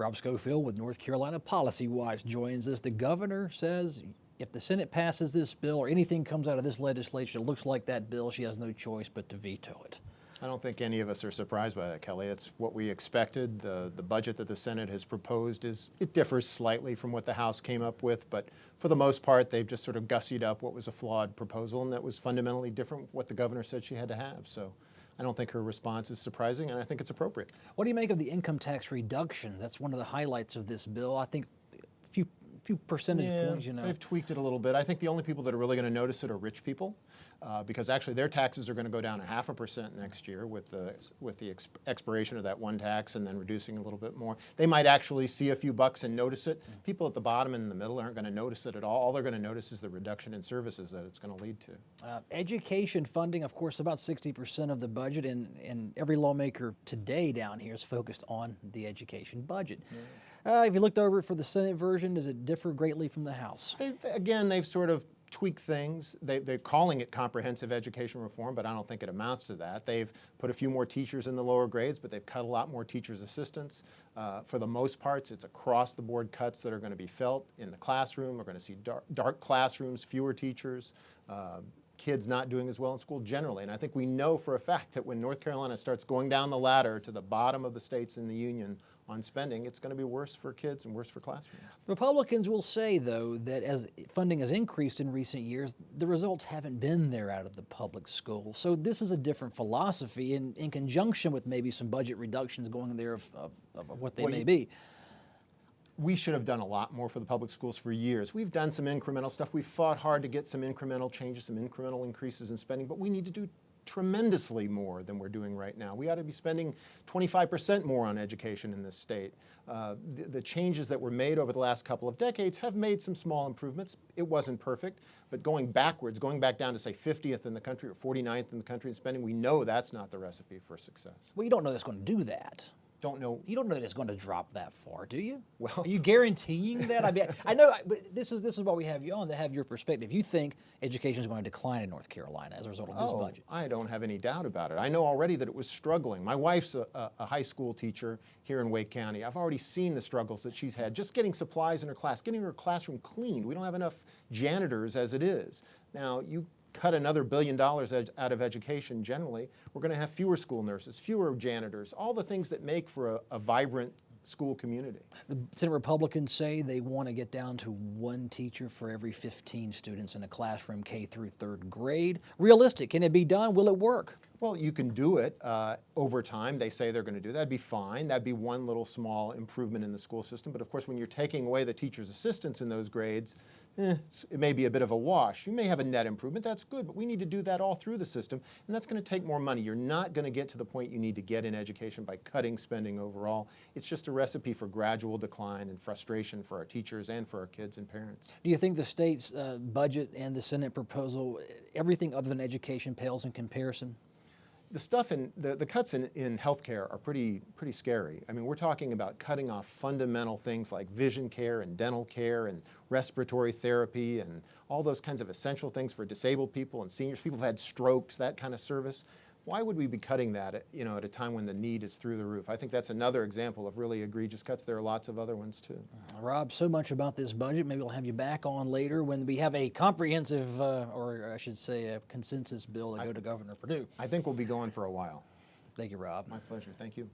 Rob Schofield with North Carolina Policy Watch joins us. The governor says if the Senate passes this bill or anything comes out of this legislature that looks like that bill, she has no choice but to veto it. I don't think any of us are surprised by that, Kelly. It's what we expected. The budget that the Senate has proposed it differs slightly from what the House came up with, but for the most part, they've just sort of gussied up what was a flawed proposal, and that was fundamentally different from what the governor said she had to have. So I don't think her response is surprising, and I think it's appropriate. What do you make of the income tax reduction? That's one of the highlights of this bill. I think a few percentage points, you know. They've tweaked it a little bit. I think the only people that are really going to notice it are rich people, because actually their taxes are going to go down 0.5% next year with the expiration of that one tax and then reducing a little bit more. They might actually see a few bucks and notice it. People at the bottom and in the middle aren't going to notice it at all. All they're going to notice is the reduction in services that it's going to lead to. Education funding, of course, about 60% of the budget, and every lawmaker today down here is focused on the education budget. Have you looked over it for the Senate version? Does it differ greatly from the House? They've sort of tweaked things. They're calling it comprehensive education reform, but I don't think it amounts to that. They've put a few more teachers in the lower grades, but they've cut a lot more teachers' assistants. For the most parts, it's across-the-board cuts that are going to be felt in the classroom. We're going to see dark classrooms, fewer teachers, kids not doing as well in school generally. And I think we know for a fact that when North Carolina starts going down the ladder to the bottom of the states in the union on spending, it's going to be worse for kids and worse for classrooms. Republicans will say, though, that as funding has increased in recent years, the results haven't been there out of the public schools. So this is a different philosophy in conjunction with maybe some budget reductions going there of what they may be. We should have done a lot more for the public schools for years. We've done some incremental stuff. We've fought hard to get some incremental changes, some incremental increases in spending, but we need to do tremendously more than we're doing right now. We ought to be spending 25% more on education in this state. The changes that were made over the last couple of decades have made some small improvements. It wasn't perfect, but going backwards, going back down to say 50th in the country or 49th in the country in spending, we know that's not the recipe for success. Well, you don't know that's going to do that. Don't know. You don't know that it's going to drop that far, do you? Well, are you guaranteeing that? I mean, I know, but this is why we have you on, to have your perspective. You think education is going to decline in North Carolina as a result of this budget? I don't have any doubt about it. I know already that it was struggling. My wife's a high school teacher here in Wake County. I've already seen the struggles that she's had just getting supplies in her class, getting her classroom cleaned. We don't have enough janitors as it is. Now, you cut another $1 billion out of education generally, we're going to have fewer school nurses, fewer janitors, all the things that make for a vibrant school community. The Senate Republicans say they want to get down to one teacher for every 15 students in a classroom, K through third grade. Realistic, can it be done? Will it work? Well, you can do it over time. They say they're going to do that. That'd be fine. That'd be one little small improvement in the school system. But of course, when you're taking away the teacher's assistants in those grades, it may be a bit of a wash. You may have a net improvement. That's good, but we need to do that all through the system, and that's going to take more money. You're not going to get to the point you need to get in education by cutting spending overall. It's just a recipe for gradual decline and frustration for our teachers and for our kids and parents. Do you think the state's budget and the Senate proposal, everything other than education, pales in comparison? The stuff in the cuts in healthcare are pretty scary. I mean, we're talking about cutting off fundamental things like vision care and dental care and respiratory therapy and all those kinds of essential things for disabled people and seniors. People who've had strokes, that kind of service. Why would we be cutting that at a time when the need is through the roof? I think that's another example of really egregious cuts. There are lots of other ones too. Rob, so much about this budget. Maybe we'll have you back on later when we have a comprehensive, or I should say a consensus bill to go to Governor Perdue. I think we'll be going for a while. Thank you, Rob. My pleasure. Thank you.